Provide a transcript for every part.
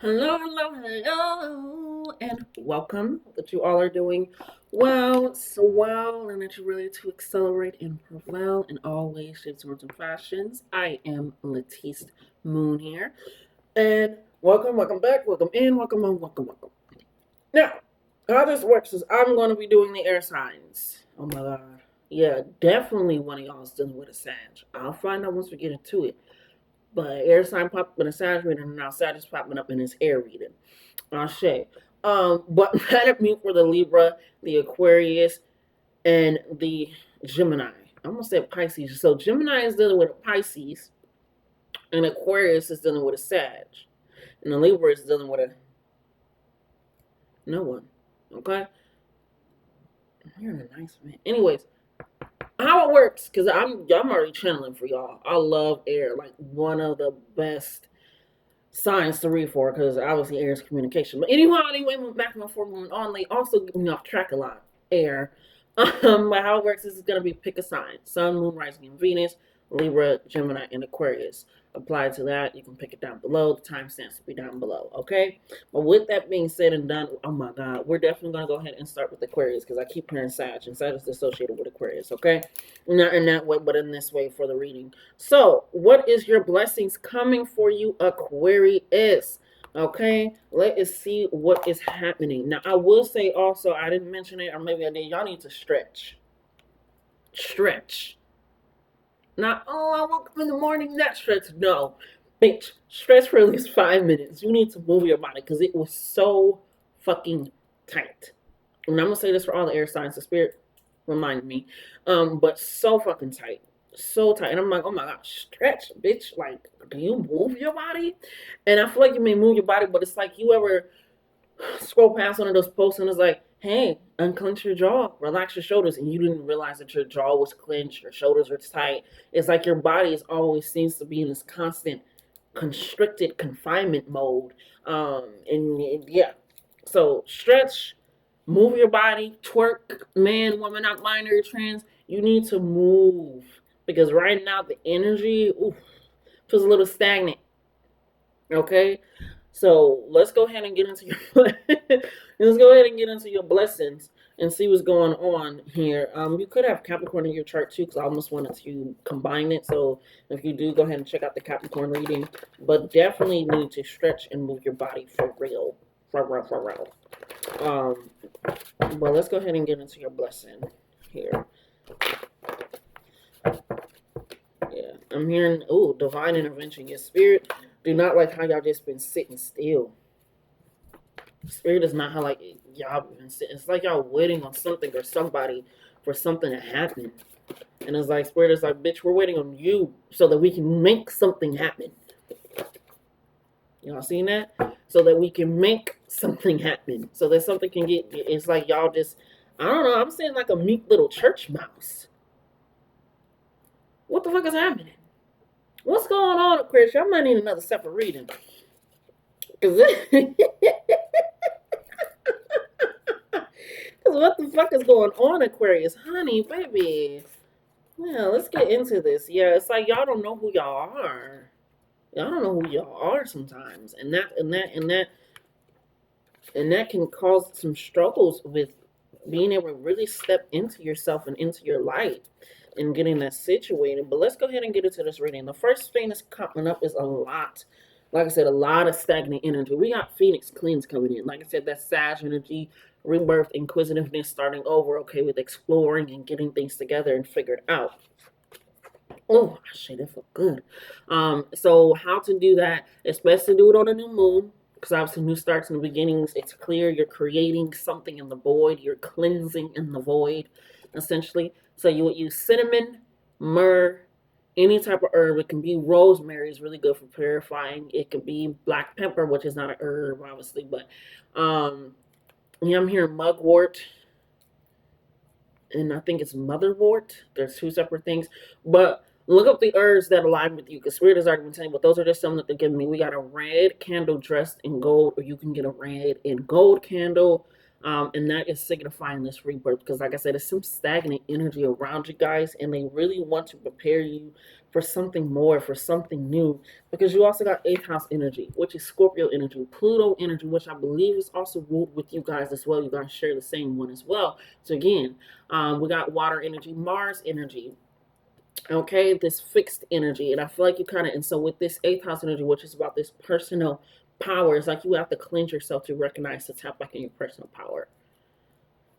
Hello, hello, hello, and welcome. That you all are doing well, so well, and that you're ready to accelerate and prevail in all ways, shapes, forms, and fashions. I am Latisse Moon here, and welcome back, welcome in, welcome on, welcome. Now, how this works is I'm going to be doing the air signs. Oh my god. Yeah, definitely one of y'all is dealing with a Sag. I'll find out once we get into it. But air sign popped up in a Sag reading, and now Sag is popping up in his air reading. I'll say. But mad at me for the Libra, the Aquarius, and the Gemini. I'm gonna say Pisces. So Gemini is dealing with a Pisces, and Aquarius is dealing with a Sag, and the Libra is dealing with a no one. Okay, you're a nice man. Anyways, how it works? Because I'm already channeling for y'all. I love air, like one of the best signs to read for, because obviously air is communication. But anyway, back and forth moving on. They also get me off track a lot. Air. But how it works is it's gonna be pick a sign: Sun, Moon, Rising, and Venus, Libra, Gemini, and Aquarius. Apply to that. You can pick it down below. The timestamps will be down below. Okay. But with that being said and done, oh my God, we're definitely gonna go ahead and start with Aquarius because I keep hearing Sag, and Sag is associated with Aquarius. Okay. Not in that way, but in this way for the reading. So, what is your blessings coming for you, Aquarius? Okay, let us see what is happening. Now, I will say also, I didn't mention it, or maybe I did. Y'all need to stretch. Stretch. Not, oh, I woke up in the morning, not stretch. No. Bitch, stretch for at least 5 minutes. You need to move your body because it was so fucking tight. And I'm going to say this for all the air signs. The spirit reminded me. But so fucking tight. So tight. And I'm like, oh my gosh, stretch, bitch. Like, do you move your body? And I feel like you may move your body, but it's like you ever scroll past one of those posts and it's like, hey, unclench your jaw, relax your shoulders, and you didn't realize that your jaw was clenched, your shoulders were tight. It's like your body is always seems to be in this constant constricted confinement mode. And yeah, so stretch, move your body, twerk, man, woman, not binary, trans. You need to move because right now the energy feels a little stagnant. Okay, so let's go ahead and get into your let's go ahead and get into your blessings and see what's going on here. You could have Capricorn in your chart too, because I almost wanted to combine it. So if you do, go ahead and check out the Capricorn reading. But definitely need to stretch and move your body for real, for real, for real. Um, well, let's go ahead and get into your blessing here. Yeah, I'm hearing divine intervention. Your spirit do not like how y'all just been sitting still. Spirit is not how like y'all been sitting. It's like y'all waiting on something or somebody for something to happen. And it's like Spirit is like, bitch, we're waiting on you so that we can make something happen. Y'all seen that? So that we can make something happen. So that something can get. It's like y'all just, I don't know. I'm saying like a meek little church mouse. What the fuck is happening? What's going on, Aquarius? I might need another separate reading. Cause what the fuck is going on, Aquarius? Honey, baby. Yeah, let's get into this. Yeah, it's like y'all don't know who y'all are. Y'all don't know who y'all are sometimes. And that can cause some struggles with being able to really step into yourself and into your light and getting that situated. But let's go ahead and get into this reading. The first thing that's coming up is a lot. Like I said, a lot of stagnant energy. We got Phoenix cleans coming in. Like I said, that's Sag energy, rebirth, inquisitiveness, starting over, okay, with exploring and getting things together and figured out. Oh, shit, that felt good. So how to do that? It's best to do it on a new moon because obviously new starts and beginnings. It's clear you're creating something in the void. You're cleansing in the void, essentially. So you would use cinnamon, myrrh, any type of herb. It can be rosemary is really good for purifying. It could be black pepper, which is not a herb, obviously, but yeah, I'm hearing mugwort, and I think it's motherwort. There's two separate things, but look up the herbs that align with you because Spirit has already been telling you, but those are just some that they're giving me. We got a red candle dressed in gold, or you can get a red and gold candle. And that is signifying this rebirth because, like I said, it's some stagnant energy around you guys, and they really want to prepare you for something more, for something new. Because you also got eighth house energy, which is Scorpio energy, Pluto energy, which I believe is also ruled with you guys as well. You guys share the same one as well. So again, we got water energy, Mars energy. Okay, this fixed energy, and I feel like you kind of, and so with this eighth house energy, which is about this personal power, it's like you have to cleanse yourself to recognize, to tap back in your personal power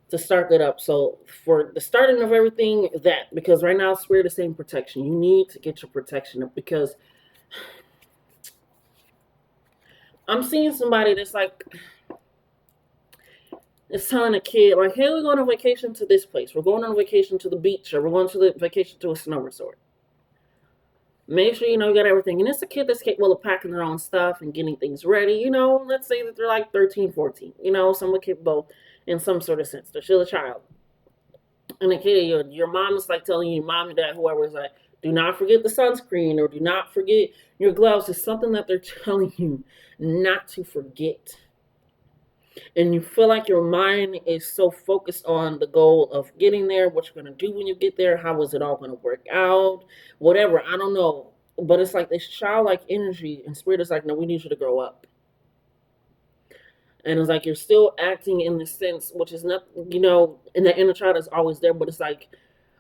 to start that up. So for the starting of everything, that, because right now Spirit is saying protection. You need to get your protection up because I'm seeing somebody that's like, it's telling a kid like, hey, we're going on vacation to this place, we're going on vacation to the beach, or we're going to the vacation to a snow resort. Make sure you know you got everything. And it's a kid that's capable of packing their own stuff and getting things ready. Let's say that they're like 13, 14. Someone capable in some sort of sense. They're still a child. And the kid, your mom is like telling you, mom and dad, whoever is like, do not forget the sunscreen or do not forget your gloves. It's something that they're telling you not to forget. And you feel like your mind is so focused on the goal of getting there, what you're going to do when you get there, how is it all going to work out, whatever, I don't know. But it's like this childlike energy, and Spirit is like, no, we need you to grow up. And it's like you're still acting in this sense, which is not, and the inner child is always there, but it's like,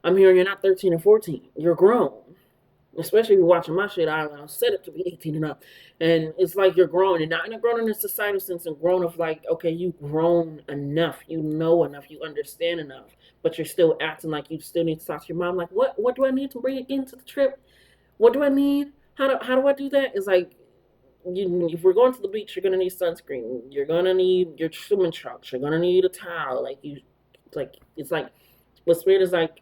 I'm hearing you're not 13 or 14. You're grown. Especially if you're watching my shit, I'll set it to be 18 and up. And it's like you're grown, and not in a grown in a societal sense, and grown of like, okay, you've grown enough, you know enough, you understand enough, but you're still acting like you still need to talk to your mom. Like, what do I need to bring again to the trip? What do I need? How do I do that? It's like, if we're going to the beach, you're gonna need sunscreen. You're gonna need your swimming trunks. You're gonna need a towel. It's like, what Spirit is like,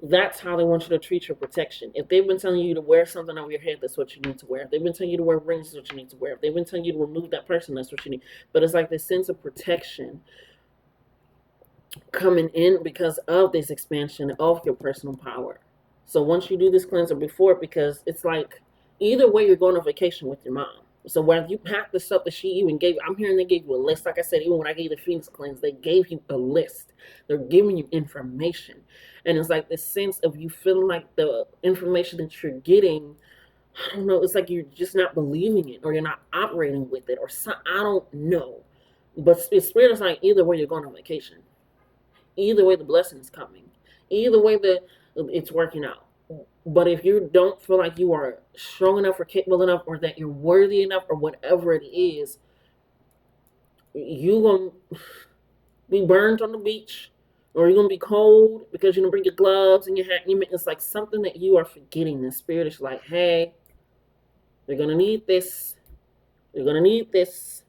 that's how they want you to treat your protection. If they've been telling you to wear something over your head, that's what you need to wear. If they've been telling you to wear rings, that's what you need to wear. If they've been telling you to remove that person, that's what you need. But it's like this sense of protection coming in because of this expansion of your personal power. So once you do this cleanser before, because it's like, either way, you're going on vacation with your mom. So when you pack the stuff that she even gave, I'm hearing they gave you a list. Like I said, even when I gave the Phoenix cleanse, they gave you a list. They're giving you information. And it's like this sense of you feeling like the information that you're getting, I don't know, it's like you're just not believing it, or you're not operating with it, or I don't know. But Spirit is like, either way, you're going on vacation. Either way, the blessing is coming. Either way, it's working out. But if you don't feel like you are strong enough or capable enough, or that you're worthy enough, or whatever it is, you're going to be burned on the beach, or you're going to be cold because you don't bring your gloves and your hat. It's like something that you are forgetting. The Spirit is like, hey, you're going to need this. You're going to need this.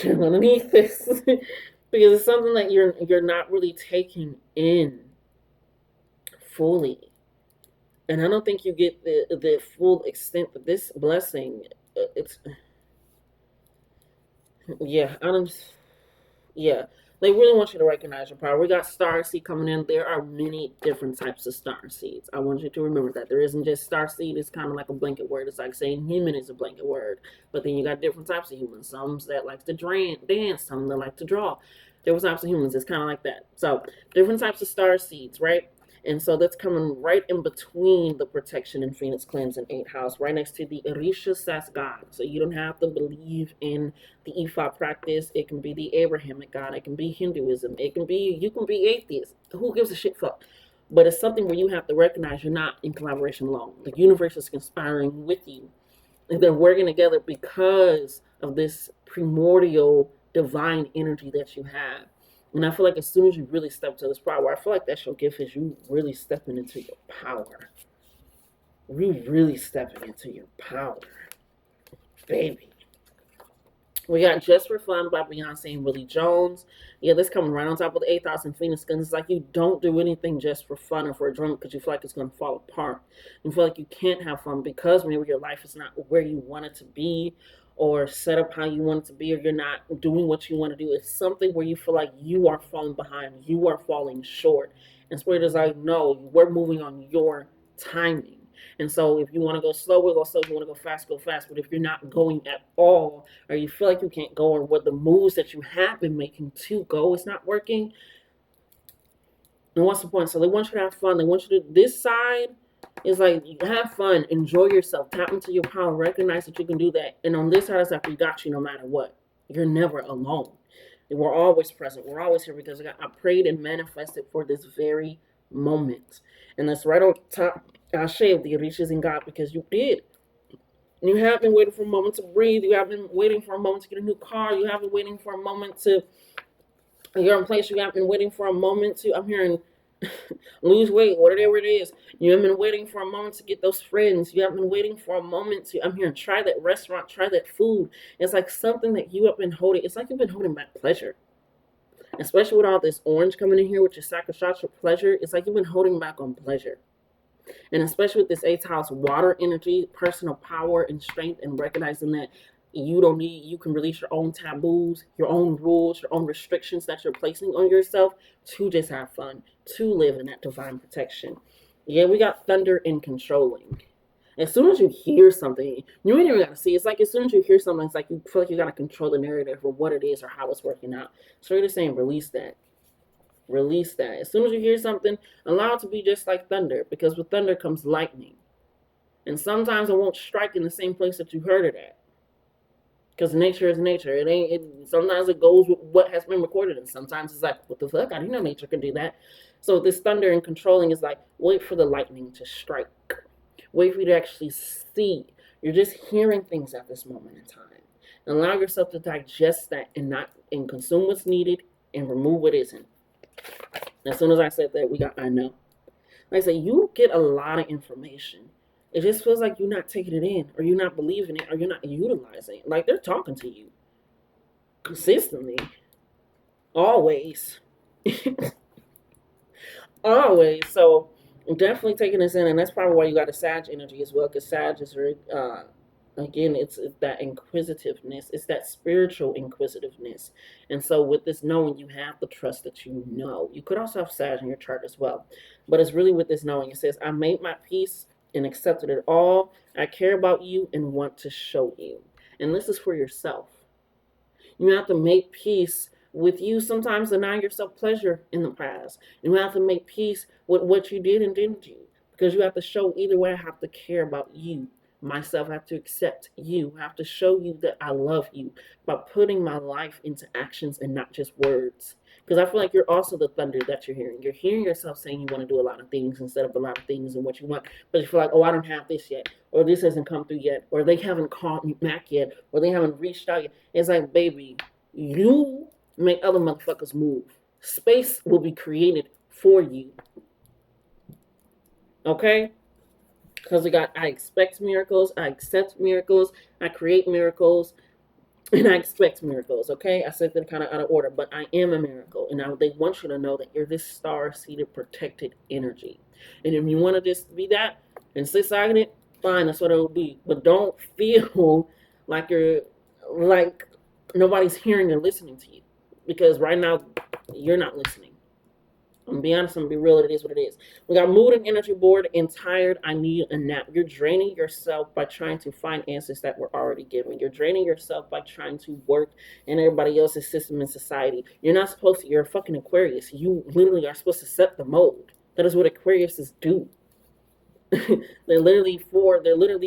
You're going to need this. Because it's something that you're not really taking in fully. And I don't think you get the full extent of this blessing. It's, yeah, yeah. They really want you to recognize your power. We got star seed coming in. There are many different types of star seeds. I want you to remember that. There isn't just star seed. It's kind of like a blanket word. It's like saying human is a blanket word. But then you got different types of humans. Some that like to dance. Some that like to draw. Different types of humans. It's kind of like that. So different types of star seeds, right? And so that's coming right in between the protection and Phoenix cleanse in 8th house, right next to the Orisha Sas God. So you don't have to believe in the Ifa practice. It can be the Abrahamic God. It can be Hinduism. You can be atheist. Who gives a shit fuck? But it's something where you have to recognize you're not in collaboration alone. The universe is conspiring with you. And they're working together because of this primordial divine energy that you have. And I feel like as soon as you really step to this power, I feel like that's your gift, is you really stepping into your power. You really stepping into your power. Baby. We got Just for Fun by Beyonce and Willie Jones. Yeah, this coming right on top of the 8,000 Phoenix Guns. It's like you don't do anything just for fun or for a drunk because you feel like it's going to fall apart. You feel like you can't have fun because maybe your life is not where you want it to be, or set up how you want it to be, or you're not doing what you want to do. It's something where you feel like you are falling behind, you are falling short. And Spirit is like, no, we're moving on your timing. And so if you want to go slow, we'll go slow. If you want to go fast, go fast. But if you're not going at all, or you feel like you can't go, or what the moves that you have been making to go is not working, then what's the point? So they want you to have fun. They want you to, this side is like, have fun, enjoy yourself, tap into your power, recognize that you can do that. And on this side, it's like, we got you no matter what. You're never alone. We're always present. We're always here because I prayed and manifested for this very moment. And that's right on top. I shaved the riches in God because you did. You have been waiting for a moment to breathe. You have been waiting for a moment to get a new car. You have been waiting for a moment to, you're in place. You have been waiting for a moment to, I'm hearing, lose weight, whatever it is. You have been waiting for a moment to get those friends. You have been waiting for a moment to, I'm hearing, try that restaurant, try that food. It's like something that you have been holding. It's like you've been holding back pleasure. Especially with all this orange coming in here with your sacrifice for pleasure. It's like you've been holding back on pleasure. And especially with this 8th house water energy, personal power and strength, and recognizing that you can release your own taboos, your own rules, your own restrictions that you're placing on yourself to just have fun, to live in that divine protection. Yeah, we got thunder and controlling. As soon as you hear something, you ain't even got to see. It's like as soon as you hear something, it's like you feel like you got to control the narrative or what it is or how it's working out. So you're just saying, release that. Release that. As soon as you hear something, allow it to be just like thunder, because with thunder comes lightning. And sometimes it won't strike in the same place that you heard it at. Because nature is nature. Sometimes it goes with what has been recorded, and sometimes it's like, what the fuck? I didn't know nature could do that. So this thunder and controlling is like, wait for the lightning to strike. Wait for you to actually see. You're just hearing things at this moment in time. Allow yourself to digest that and consume what's needed and remove what isn't. As soon as I said that, we got, I know. Like I said, you get a lot of information. It just feels like you're not taking it in, or you're not believing it, or you're not utilizing it. Like they're talking to you consistently, always. Always. So I'm definitely taking this in, and that's probably why you got a Sag energy as well, because Sag is very, again, it's that inquisitiveness. It's that spiritual inquisitiveness. And so with this knowing, you have the trust that you know. You could also have Sag in your chart as well. But it's really with this knowing. It says, I made my peace and accepted it all. I care about you and want to show you. And this is for yourself. You have to make peace with you sometimes denying yourself pleasure in the past. You have to make peace with what you did and didn't do. Because you have to show, either way, I have to care about you. Myself, I have to accept you. I have to show you that I love you by putting my life into actions and not just words. Because I feel like you're also the thunder that you're hearing. You're hearing yourself saying you want to do a lot of things instead of a lot of things and what you want. But you feel like, oh, I don't have this yet. Or this hasn't come through yet. Or they haven't called me back yet. Or they haven't reached out yet. It's like, baby, you make other motherfuckers move. Space will be created for you. Okay? Because we got, I expect miracles, I accept miracles, I create miracles, and I expect miracles, okay? I said that kind of out of order, but I am a miracle. And they want you to know that you're this star-seated, protected energy. And if you want to just be that and sit silent, fine, that's what it will be. But don't feel like nobody's hearing or listening to you. Because right now, you're not listening. I'm gonna be honest, I'm gonna be real, it is what it is. We got mood and energy bored and tired, I need a nap. You're draining yourself by trying to find answers that were already given. You're draining yourself by trying to work in everybody else's system in society. You're not supposed to, you're a fucking Aquarius. You literally are supposed to set the mold. That is what Aquariuses do. They're literally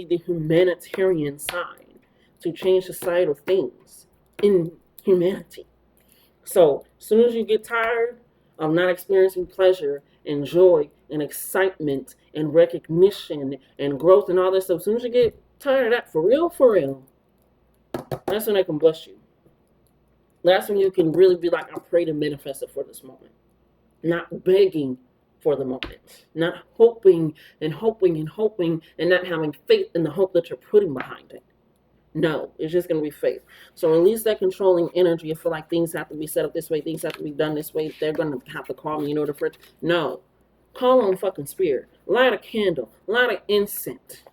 the humanitarian side to change societal things in humanity. So as soon as you get tired of not experiencing pleasure and joy and excitement and recognition and growth and all this stuff, as soon as you get tired of that, for real, that's when they can bless you. That's when you can really be like, I pray to manifest it for this moment. Not begging for the moment. Not hoping and not having faith in the hope that you're putting behind it. No, it's just going to be faith. So release that controlling energy. You feel like things have to be set up this way, things have to be done this way. They're going to have to call me in order for it. No. Call on fucking spirit. Light a candle. Light an incense.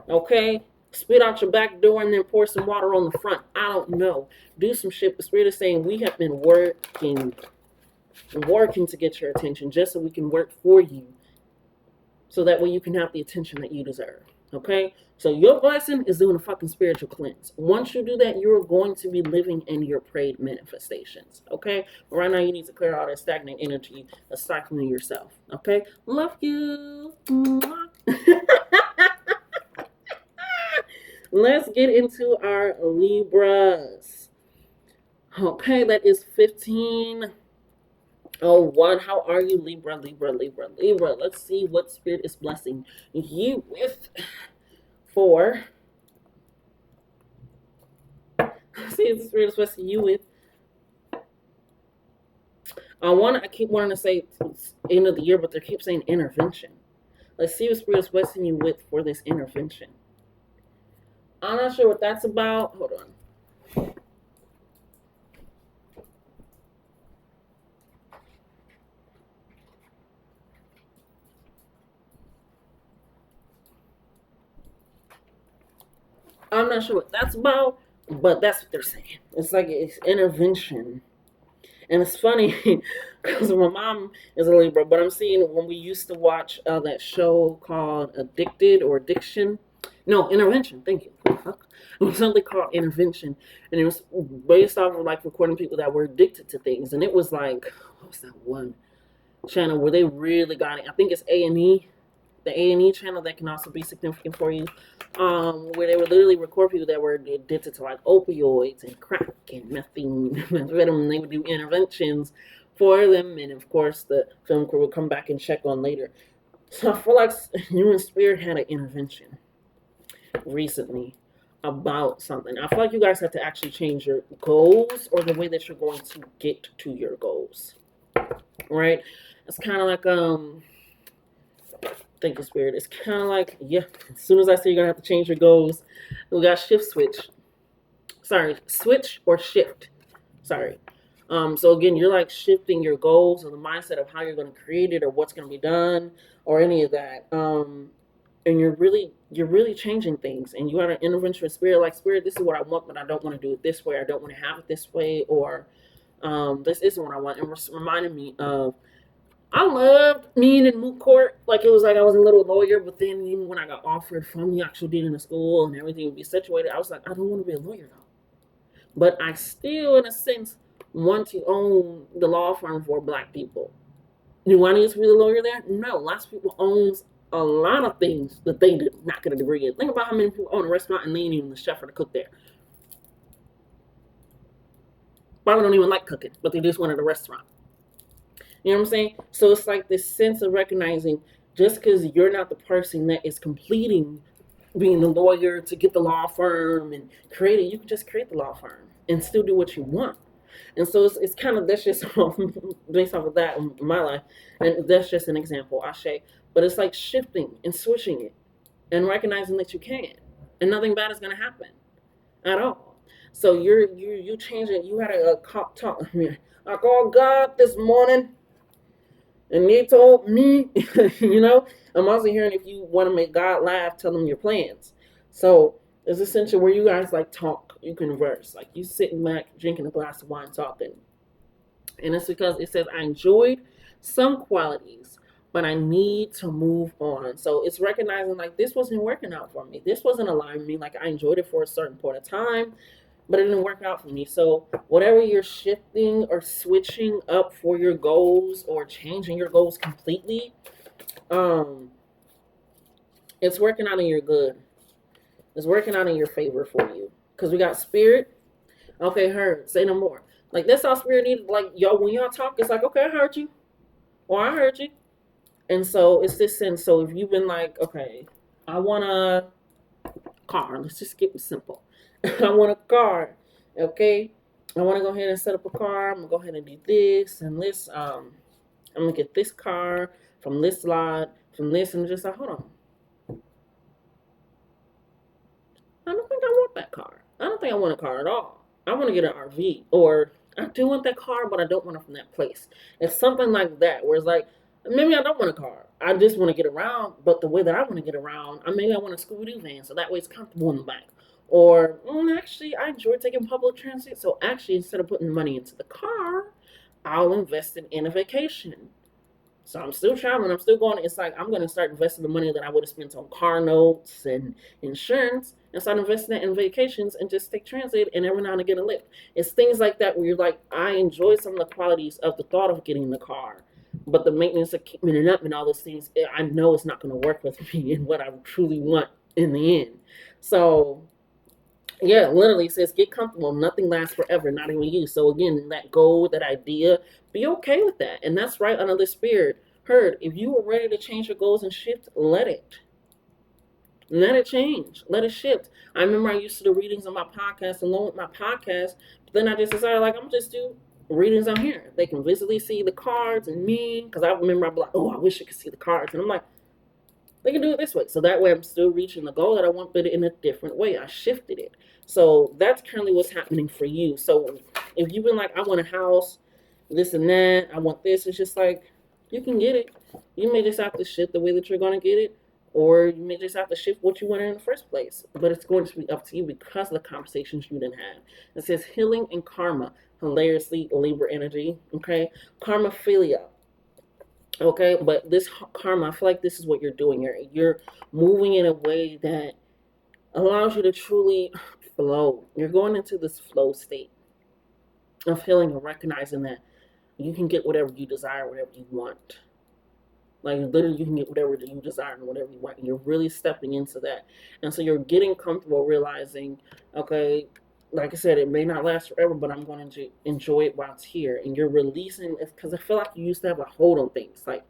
Okay? Spit out your back door and then pour some water on the front. I don't know. Do some shit. The spirit is saying we have been working to get your attention just so we can work for you. so that way you can have the attention that you deserve. Okay? So your blessing is doing a fucking spiritual cleanse. Once you do that, you're going to be living in your prayed manifestations. Okay? But right now you need to clear all that stagnant energy that's stifling yourself. Okay? Love you. Let's get into our Libras. Okay, that is 1501. How are you, Libra, Libra, Libra, Libra? Let's see what spirit is blessing you with for. See if the spirit is blessing you with. I keep wanting to say end of the year, but they keep saying intervention. Let's see what spirit is blessing you with for this intervention. I'm not sure what that's about. Hold on. I'm not sure what that's about, but that's what they're saying. It's like it's intervention. And it's funny because my mom is a Libra, but I'm seeing when we used to watch that show called Addicted or Addiction. No, Intervention. Thank you. It was something called Intervention. And it was based off of like recording people that were addicted to things. And it was like, what was that one channel where they really got it? I think it's A&E. The A&E channel that can also be significant for you, where they would literally record people that were addicted to like opioids and crack and methamphetamine. They would do interventions for them, and of course the film crew would come back and check on later. So I feel like you and Spirit had an intervention recently about something. I feel like you guys have to actually change your goals or the way that you're going to get to your goals, right? It's kind of like thank you, Spirit. It's kind of like, yeah, as soon as I say you're going to have to change your goals, we got shift switch. Sorry, switch or shift. Sorry. So again, you're like shifting your goals and the mindset of how you're going to create it or what's going to be done or any of that. And you're really changing things. And you got an intervention Spirit, like, Spirit, this is what I want, but I don't want to do it this way. I don't want to have it this way. Or this isn't what I want. And reminding me of, I loved being in moot court. Like, it was like I was a little lawyer, but then even when I got offered from the actual dean in the school and everything would be situated, I was like, I don't want to be a lawyer though. But I still, in a sense, want to own the law firm for Black people. Do I need to be the lawyer there? No. Lots of people owns a lot of things that they did not get a degree in. Think about how many people own a restaurant and they ain't even the chef or the cook there. Probably don't even like cooking, but they just wanted a restaurant. You know what I'm saying? So it's like this sense of recognizing just because you're not the person that is completing being the lawyer to get the law firm and create it, you can just create the law firm and still do what you want. And so it's kind of, that's just based off of that in my life. And that's just an example, Ashe. But it's like shifting and switching it and recognizing that you can. And nothing bad is going to happen at all. So you changing. You had a talk. I called God this morning. And he told me, I'm also hearing if you want to make God laugh, tell him your plans. So it's essential where you guys like talk, you converse. Like you sitting back, drinking a glass of wine, talking. And it's because it says, I enjoyed some qualities, but I need to move on. So it's recognizing like this wasn't working out for me. This wasn't aligning me. Like I enjoyed it for a certain point of time, but it didn't work out for me. So whatever you're shifting or switching up for your goals or changing your goals completely, it's working out in your good. It's working out in your favor for you. Because we got Spirit. Okay, heard. Say no more. Like that's how Spirit needed. Like y'all, when y'all talk, it's like, okay, I heard you. Or I heard you. And so it's this sense. So if you've been like, okay, I want a car. Let's just keep it simple. I want a car, okay? I want to go ahead and set up a car. I'm going to go ahead and do this and this. I'm going to get this car from this lot, from this, and just like, hold on. I don't think I want that car. I don't think I want a car at all. I want to get an RV, or I do want that car, but I don't want it from that place. It's something like that, where it's like, maybe I don't want a car. I just want to get around, but the way that I want to get around, maybe I want a Scooby-Doo van, so that way it's comfortable in the back. Or, actually, I enjoy taking public transit. So actually, instead of putting money into the car, I'll invest it in a vacation. So I'm still traveling. I'm still going. It's like I'm going to start investing the money that I would have spent on car notes and insurance and start investing it in vacations and just take transit and every now and again a lift. It's things like that where you're like, I enjoy some of the qualities of the thought of getting the car, but the maintenance of keeping it up and all those things, I know it's not going to work with me and what I truly want in the end. So yeah, literally says get comfortable. Nothing lasts forever, not even you. So again, that goal, that idea, be okay with that. And that's right under the spirit. Heard, if you were ready to change your goals and shift, let it. Let it change. Let it shift. I remember I used to do readings on my podcast along with my podcast, but then I just decided like I'm just do readings on here. They can visibly see the cards and me. Cause I remember I'd be like, oh, I wish I could see the cards. And I'm like, they can do it this way. So that way I'm still reaching the goal that I want, but in a different way. I shifted it. So that's currently what's happening for you. So if you've been like, I want a house, this and that, I want this, it's just like, you can get it. You may just have to shift the way that you're going to get it, or you may just have to shift what you wanted in the first place. But it's going to be up to you because of the conversations you didn't have. It says healing and karma. Hilariously, Libra energy. Okay. Karmaphilia. Okay, but this karma, I feel like this is what you're doing. You're moving in a way that allows you to truly flow. You're going into this flow state of healing and recognizing that you can get whatever you desire, whatever you want. Like literally, you can get whatever you desire and whatever you want. And you're really stepping into that, and so you're getting comfortable realizing, okay, like I said, it may not last forever, but I'm going to enjoy it while it's here. And you're releasing it because I feel like you used to have a hold on things. Like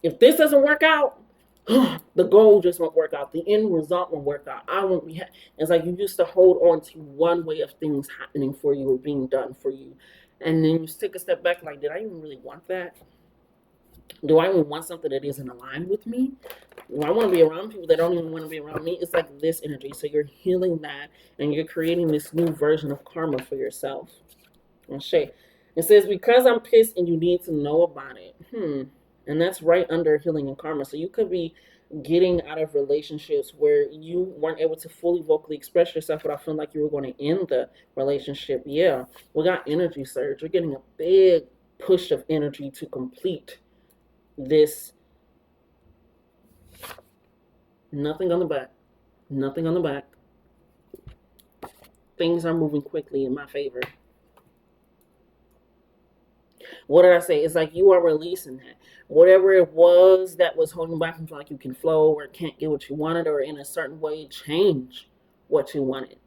if this doesn't work out, the goal just won't work out. The end result won't work out. I won't be. It's like you used to hold on to one way of things happening for you or being done for you, and then you take a step back. Like, did I even really want that? Do I even want something that isn't aligned with me? Do I want to be around people that don't even want to be around me? It's like this energy. So you're healing that, and you're creating this new version of karma for yourself. Shay. It says, because I'm pissed and you need to know about it. And that's right under healing and karma. So you could be getting out of relationships where you weren't able to fully vocally express yourself without feeling like you were going to end the relationship. Yeah, we got energy surge. We're getting a big push of energy to complete this. Nothing on the back. Nothing on the back. Things are moving quickly in my favor. What did I say? It's like you are releasing that. Whatever it was that was holding back from like you can flow or can't get what you wanted or in a certain way change what you wanted.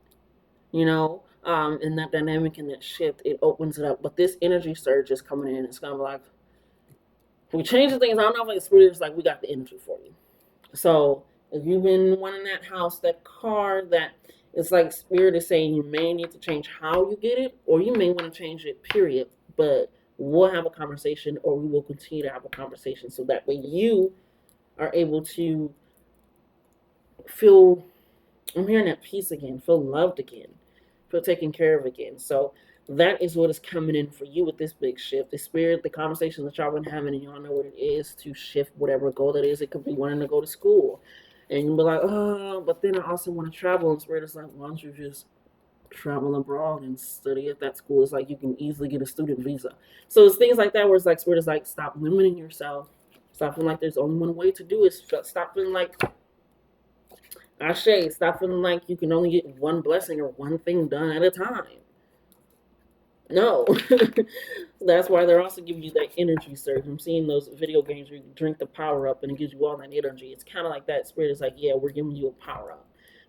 You know? And that dynamic and that shift, it opens it up. But this energy surge is coming in. It's gonna be like, if we change the things, I don't know if the spirit is like, we got the energy for you. So if you've been wanting that house, that car, that it's like spirit is saying you may need to change how you get it, or you may want to change it, period. But we'll have a conversation, or we will continue to have a conversation, so that way you are able to feel, I'm hearing that peace again, feel loved again, feel taken care of again. So that is what is coming in for you with this big shift. The spirit, the conversations that y'all been having, and y'all know what it is to shift whatever goal that is. It could be wanting to go to school, and you'll be like, oh, but then I also want to travel. And spirit is like, why don't you just travel abroad and study at that school? It's like you can easily get a student visa. So it's things like that where it's like spirit is like, stop limiting yourself. Stop feeling like there's only one way to do it. Stop feeling like Ashe. Stop feeling like you can only get one blessing or one thing done at a time. No. That's why they're also giving you that energy surge. I'm seeing those video games where you drink the power up and it gives you all that energy. It's kind of like that. Spirit is like, yeah, we're giving you a power up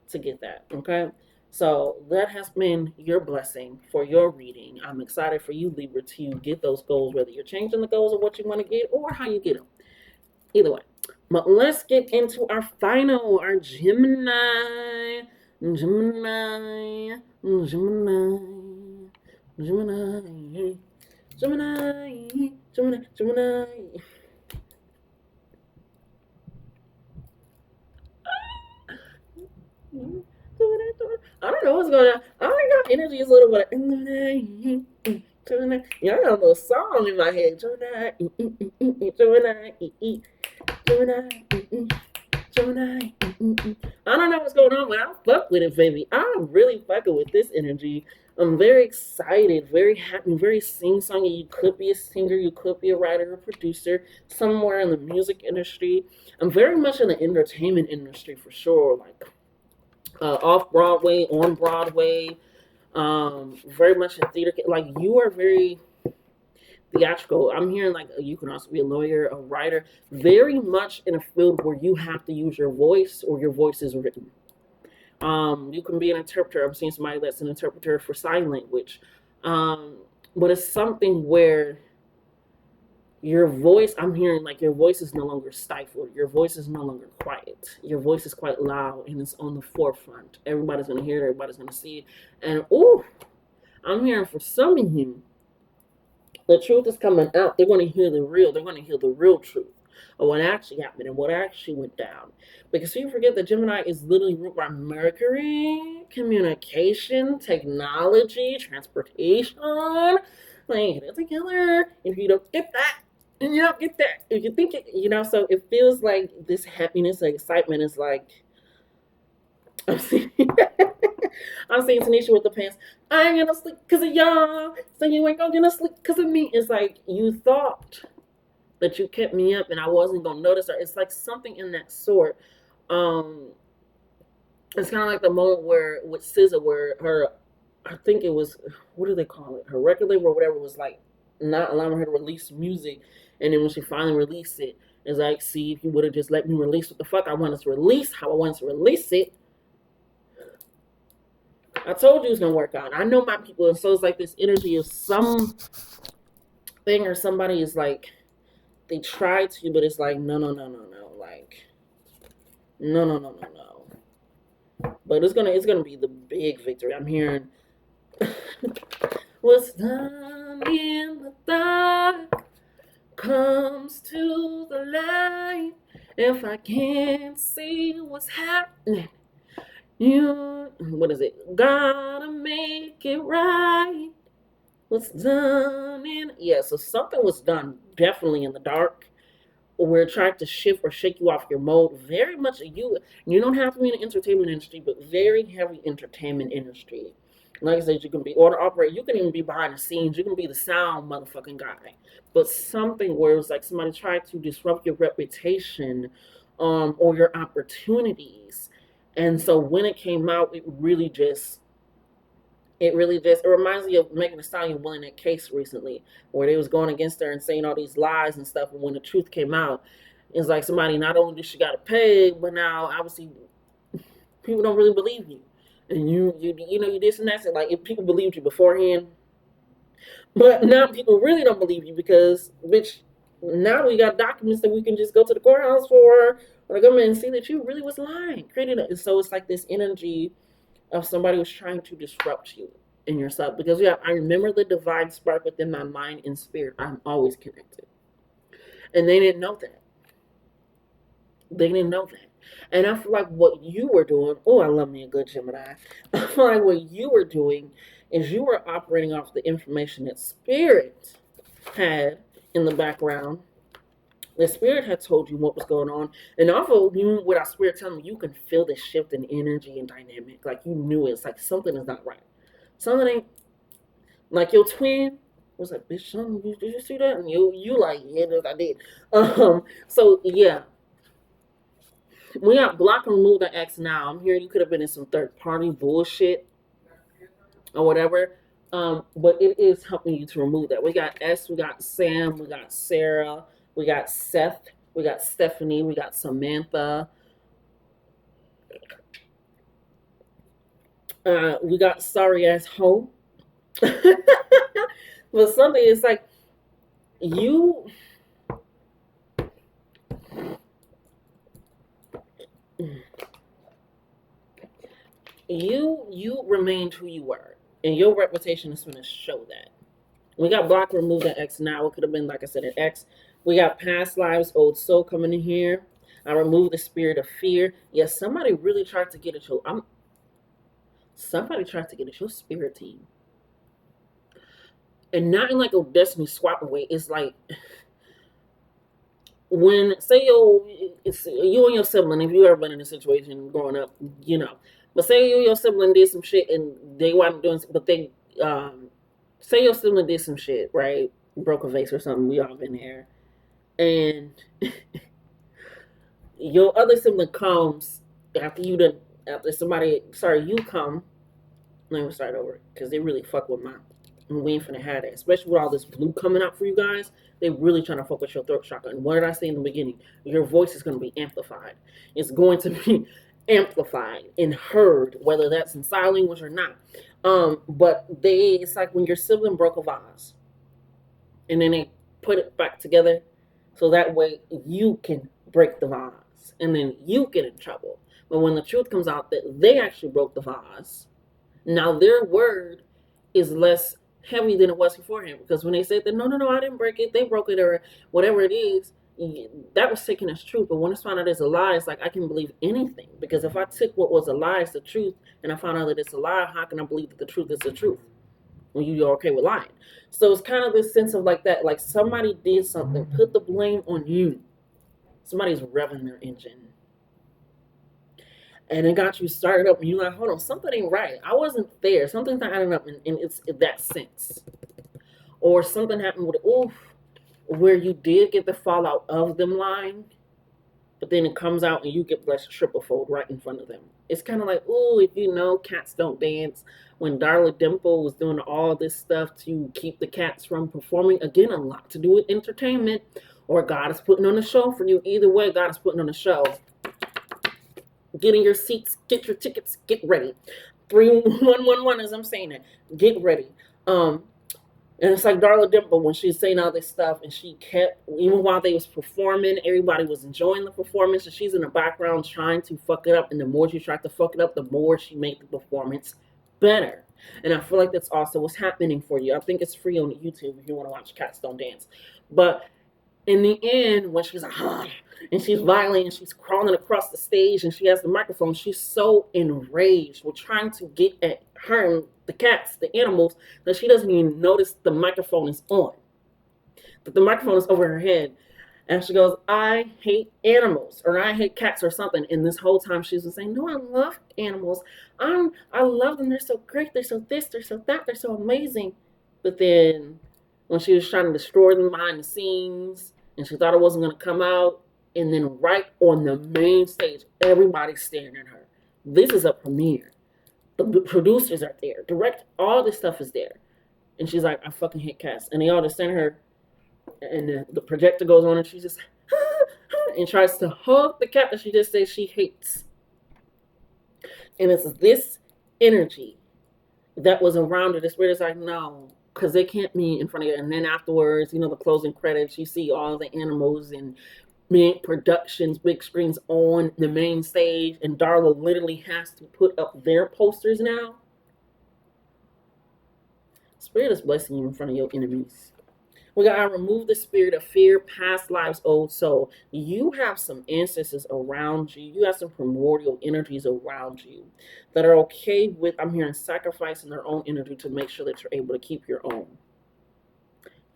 to get that. Okay. So that has been your blessing for your reading. I'm excited for you, Libra, to get those goals, whether you're changing the goals of what you want to get or how you get them. Either way. But let's get into our final, our Gemini. Gemini. Gemini. Gemini. Gemini. Gemini. Gemini. I don't know what's going on. I think our energy is a little bit. Yeah, I got a little song in my head. Gemini. Gemini. Gemini. Gemini. I don't know what's going on, but I fuck with it, baby. I'm really fucking with this energy. I'm very excited, very happy, very sing-songy. You could be a singer, you could be a writer, a producer, somewhere in the music industry. I'm very much in the entertainment industry for sure, like off Broadway, on Broadway, very much in theater. Like you are very theatrical. I'm hearing like you can also be a lawyer, a writer, very much in a field where you have to use your voice or your voice is written. You can be an interpreter. I'm seeing somebody that's an interpreter for sign language. Um, but it's something where your voice, I'm hearing like your voice is no longer stifled. Your voice is no longer quiet. Your voice is quite loud and it's on the forefront. Everybody's going to hear it. Everybody's going to see it. And, ooh, I'm hearing for some of you, the truth is coming out. They're going to hear the real. They're going to hear the real truth of what actually happened and what actually went down. Because you forget that Gemini is literally ruled by Mercury, communication, technology, transportation. Like, get it together. If you don't get that, you don't get that. If you think it, so it feels like this happiness and excitement is like, I'm seeing, I'm seeing Tanisha with the pants. I ain't gonna sleep because of y'all, so you ain't gonna sleep because of me. It's like you thought that you kept me up and I wasn't gonna notice, or it's like something in that sort. Um, it's kind of like the moment where with SZA, where her, I think it was, what do they call it? Her record label or whatever was like not allowing her to release music, and then when she finally released it, it's like, see, if you would have just let me release what the fuck I wanted to release, how I wanted to release it. I told you it was gonna work out. I know my people, and so it's like this energy of some thing or somebody is like they tried to, but it's like no, no, no, no, no, like no, no, no, no, no. But it's gonna be the big victory. I'm hearing what's done in the dark comes to the light. If I can't see what's happening, what is it? Gotta make it right. What's done in, yeah, so something was done definitely in the dark. We're trying to shift or shake you off your mode. Very much you don't have to be in the entertainment industry, but very heavy entertainment industry. Like I said, you can be order operator, you can even be behind the scenes, you can be the sound motherfucking guy. But something where it's like somebody tried to disrupt your reputation, or your opportunities. And so when it came out, it reminds me of Megan Thee Stallion winning that case recently, where they was going against her and saying all these lies and stuff. And when the truth came out, it's like somebody, not only did she got to pay, but now obviously people don't really believe you, and you this and that. So like if people believed you beforehand, but now people really don't believe you because bitch, now we got documents that we can just go to the courthouse for, or the government and see that you really was lying, creating it. And so it's like this energy of somebody was trying to disrupt you in yourself. Because yeah, I remember the divine spark within my mind and spirit. I'm always connected. And they didn't know that. They didn't know that. And I feel like what you were doing, oh, I love me a good Gemini. I feel like what you were doing is you were operating off the information that spirit had in the background. The spirit had told you what was going on, and also you, without spirit telling you, you can feel the shift in energy and dynamic. Like you knew it. It's like something is not right. Something ain't, like your twin was like, bitch, son, did you see that? And you like, yeah, I did. So yeah, we got block and remove the X now. I'm hearing you could have been in some third party bullshit or whatever. But it is helping you to remove that. We got S, we got Sam, we got Sarah, we got Seth, we got Stephanie, we got Samantha. We got sorry ass hoe. But something is like you you remained who you were, and your reputation is going to show that. We got block, remove that X now. It could have been, like I said, an X. We got past lives, old soul coming in here. I remove the spirit of fear. Yes, somebody really tried to get at your. Somebody tried to get at your spirit team, and not in like a destiny swap way. It's like when say it's you and your sibling, if you ever been in a situation growing up, you know. But say you and your sibling did some shit and they weren't doing, but they say your sibling did some shit, right? Broke a vase or something. We all been there, and your other sibling comes after you done after somebody. Sorry, you come. Let me start over because they really fuck with mine. And we ain't finna have that, especially with all this blue coming out for you guys. They really trying to fuck with your throat chakra. And what did I say in the beginning? Your voice is going to be amplified. It's going to be amplified and heard, whether that's in sign language or not. But it's like when your sibling broke a vase, and then they put it back together, so that way you can break the vase, and then you get in trouble. But when the truth comes out that they actually broke the vase, now their word is less heavy than it was beforehand, because when they said that no, I didn't break it, they broke it, or whatever it is, that was taken as truth. But when it's found out as a lie, it's like I can believe anything, because if I took what was a lie as the truth and I found out that it's a lie, how can I believe that the truth is the truth when you're okay with lying? So it's kind of this sense of like that, like somebody did something, put the blame on you. Somebody's revving their engine and it got you started up, and you're like, hold on, something ain't right. I wasn't there. Something's not adding up, and it's in that sense. Or something happened with where you did get the fallout of them lying, but then it comes out and you get blessed triple fold right in front of them. It's kind of like, if you know, cats don't dance. When Darla Dimple was doing all this stuff to keep the cats from performing, again, a lot to do with entertainment, or God is putting on a show for you. Either way, God is putting on a show. Get in your seats, get your tickets, get ready. 3111 as I'm saying it. Get ready. And it's like Darla Dimple when she's saying all this stuff, and she kept, even while they was performing, everybody was enjoying the performance, and she's in the background trying to fuck it up. And the more she tried to fuck it up, the more she made the performance better. And I feel like that's also what's happening for you. I think it's free on YouTube if you want to watch Cats Don't Dance. But in the end, when she's like, and she's violent and she's crawling across the stage and she has the microphone, she's so enraged with trying to get at her and the cats, the animals, that she doesn't even notice the microphone is on. That the microphone is over her head. And she goes, I hate animals, or I hate cats, or something. And this whole time she's been saying, no, I love animals. I love them. They're so great. They're so this. They're so that. They're so amazing. But then when she was trying to destroy them behind the scenes, and she thought it wasn't going to come out, and then right on the main stage, everybody's staring at her. This is a premiere. The producers are there. All this stuff is there. And she's like, I fucking hate cats. And they all just send her, and the projector goes on, and she just and tries to hug the cat that she just says she hates. And it's this energy that was around her. The spirit is like, no, because they can't be in front of you. And then afterwards, the closing credits, you see all the animals and big productions, big screens on the main stage, and Darla literally has to put up their posters now. Spirit is blessing you in front of your enemies. We got to remove the spirit of fear, past lives, old soul. You have some ancestors around you. You have some primordial energies around you that are okay with, I'm hearing, sacrificing their own energy to make sure that you're able to keep your own.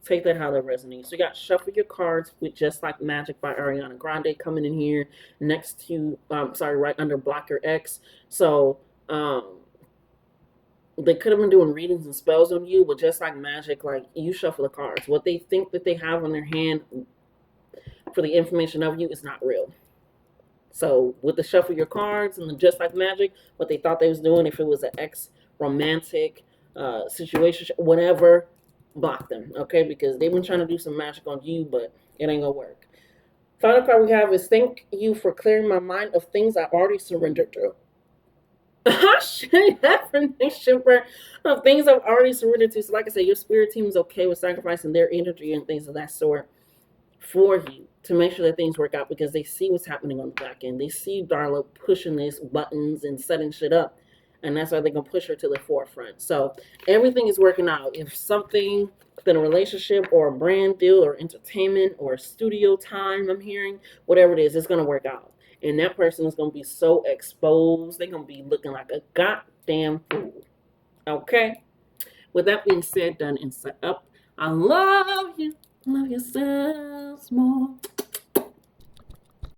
Take that how that resonates. So you got Shuffle Your Cards with Just Like Magic by Ariana Grande coming in here next to, right under Block Your Ex. So, they could have been doing readings and spells on you, but just like magic, like you shuffle the cards. What they think that they have on their hand for the information of you is not real. So with the shuffle your cards and the just like magic, what they thought they was doing, if it was an ex-romantic situation, whatever, block them, okay? Because they've been trying to do some magic on you, but it ain't gonna work. Final card we have is thank you for clearing my mind of things I already surrendered to. Affirmation of things I've already surrendered to. So like I said, your spirit team is okay with sacrificing their energy and things of that sort for you to make sure that things work out, because they see what's happening on the back end. They see Darla pushing these buttons and setting shit up, and that's why they're going to push her to the forefront. So everything is working out. If something within a relationship or a brand deal or entertainment or studio time, I'm hearing, whatever it is, it's going to work out. And that person is going to be so exposed. They're going to be looking like a goddamn fool. Okay? With that being said, done, and set up, I love you. Love yourselves more.